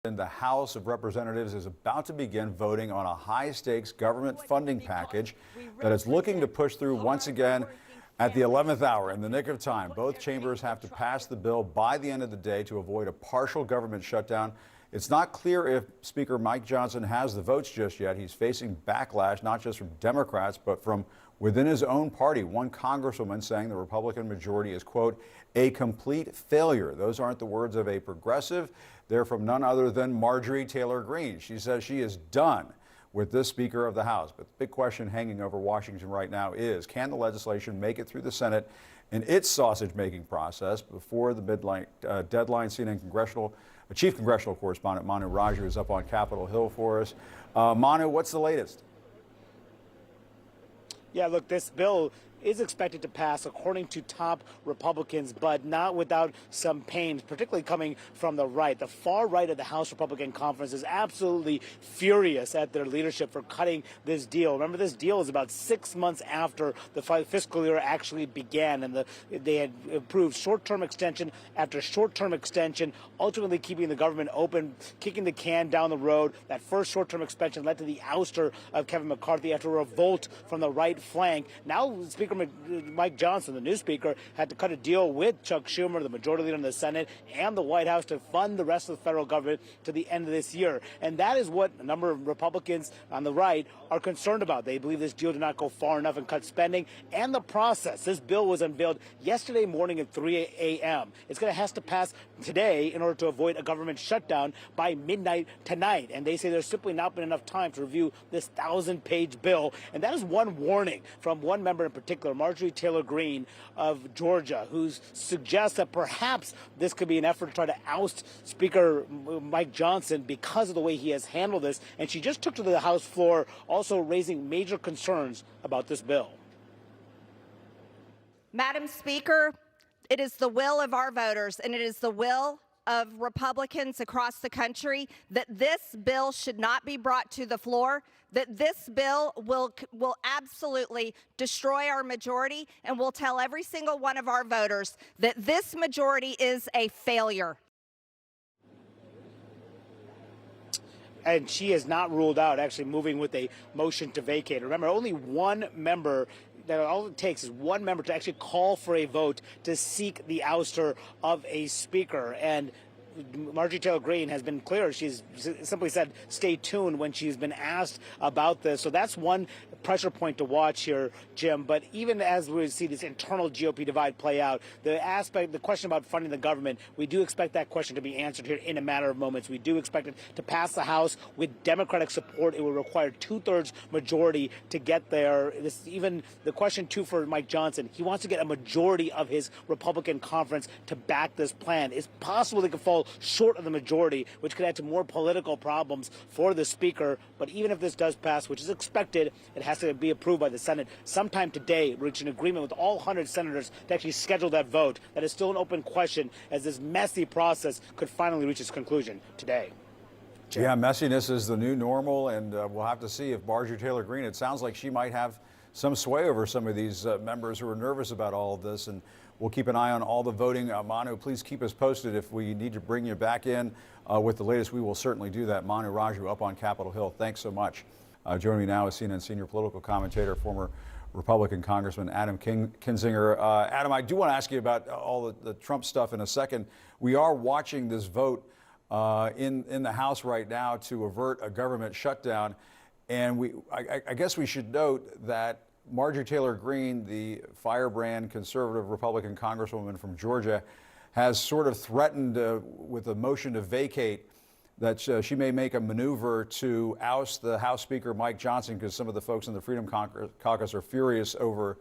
The House of Representatives is about to begin voting on a high-stakes government funding package that it's looking to push through once again at the 11th hour, in the nick of time. Both chambers have to pass the bill by the end of the day to avoid a partial government shutdown. It's not clear if Speaker Mike Johnson has the votes just yet. He's facing backlash, not just from Democrats, but from within his own party. One congresswoman saying the Republican majority is, quote, a complete failure. Those aren't the words of a progressive. They're from none other than Marjorie Taylor Greene. She says she is done with this Speaker of the House. But the big question hanging over Washington right now is, can the legislation make it through the Senate in its sausage-making process before the midnight deadline? CNN Chief Congressional Correspondent Manu Raju is up on Capitol Hill for us. Manu, what's the latest? Yeah, look, this bill is expected to pass according to top Republicans, but not without some pain, particularly coming from the right. The far right of the House Republican Conference is absolutely furious at their leadership for cutting this deal. Remember, this deal is about 6 months after the fiscal year actually began, and they had approved short-term extension after short-term extension, ultimately keeping the government open, kicking the can down the road. That first short-term extension led to the ouster of Kevin McCarthy after a revolt from the right flank. Now, Speaker Mike Johnson, the new speaker, had to cut a deal with Chuck Schumer, the majority leader in the Senate, and the White House to fund the rest of the federal government to the end of this year. And that is what a number of Republicans on the right are concerned about. They believe this deal did not go far enough and cut spending and the process. This bill was unveiled yesterday morning at 3 a.m. It's going to have to pass today in order to avoid a government shutdown by midnight tonight. And they say there's simply not been enough time to review this 1,000-page bill. And that is one warning from one member in particular, Marjorie Taylor Greene of Georgia, who suggests that perhaps this could be an effort to try to oust Speaker Mike Johnson because of the way he has handled this. And she just took to the House floor, also raising major concerns about this bill. Madam Speaker, it is the will of our voters, and it is the will of Republicans across the country that this bill should not be brought to the floor, that this bill will absolutely destroy our majority, and will tell every single one of our voters that this majority is a failure. And she has not ruled out actually moving with a motion to vacate. Remember, only one member, that all it takes is one member to actually call for a vote to seek the ouster of a speaker. And Marjorie Taylor Greene has been clear. She's simply said, stay tuned when she's been asked about this. So that's one pressure point to watch here, Jim. But even as we see this internal GOP divide play out, the question about funding the government, we do expect that question to be answered here in a matter of moments. We do expect it to pass the House with Democratic support. It will require 2/3 majority to get there. Even the question, too, for Mike Johnson, he wants to get a majority of his Republican conference to back this plan. It's possible they could fall short of the majority, which could add to more political problems for the speaker. But even if this does pass, which is expected, it has to be approved by the Senate sometime today, reach an agreement with all 100 senators to actually schedule that vote. That is still an open question, as this messy process could finally reach its conclusion today. Jim. Yeah, messiness is the new normal, and we'll have to see if Marjorie Taylor Greene, it sounds like she might have some sway over some of these members who are nervous about all of this, and we'll keep an eye on all the voting. Manu, please keep us posted. If we need to bring you back in with the latest, we will certainly do that. Manu Raju up on Capitol Hill. Thanks so much. Joining me now is CNN senior political commentator, former Republican Congressman Adam Kinzinger. Adam, I do want to ask you about all the Trump stuff in a second. We are watching this vote in the House right now to avert a government shutdown. And I guess we should note that Marjorie Taylor Greene, the firebrand conservative Republican Congresswoman from Georgia, has sort of threatened with a motion to vacate that she may make a maneuver to oust the House Speaker Mike Johnson, because some of the folks in the Freedom Caucus are furious over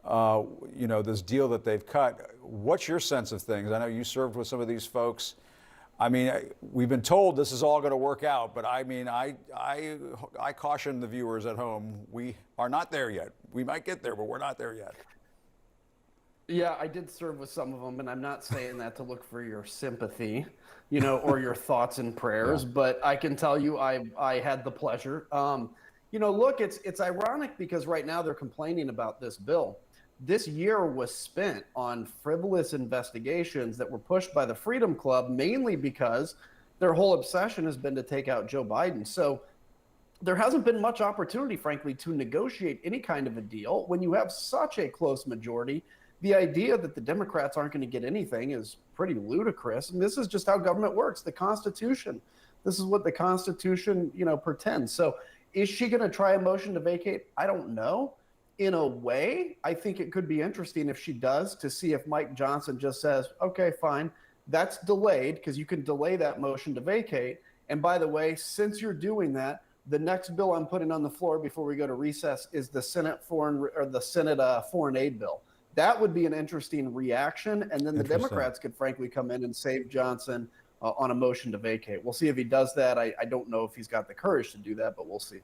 this deal that they've cut. What's your sense of things? I know you served with some of these folks. I mean, we've been told this is all going to work out, but I mean, I caution the viewers at home, we are not there yet. We might get there, but we're not there yet. Yeah, I did serve with some of them, and I'm not saying that to look for your sympathy, or your thoughts and prayers, but I can tell you I had the pleasure. Look, it's ironic because right now they're complaining about this bill. This year was spent on frivolous investigations that were pushed by the Freedom Club, mainly because their whole obsession has been to take out Joe Biden. So there hasn't been much opportunity, frankly, to negotiate any kind of a deal. When you have such a close majority, the idea that the Democrats aren't going to get anything is pretty ludicrous. And this is just how government works. The Constitution, this is what the Constitution, pretends. So is she going to try a motion to vacate? I don't know. In a way, I think it could be interesting if she does, to see if Mike Johnson just says, okay, fine, that's delayed, because you can delay that motion to vacate. And by the way, since you're doing that, the next bill I'm putting on the floor before we go to recess is the Senate foreign aid bill. That would be an interesting reaction. And then the Democrats could frankly come in and save Johnson on a motion to vacate. We'll see if he does that. I don't know if he's got the courage to do that, but we'll see.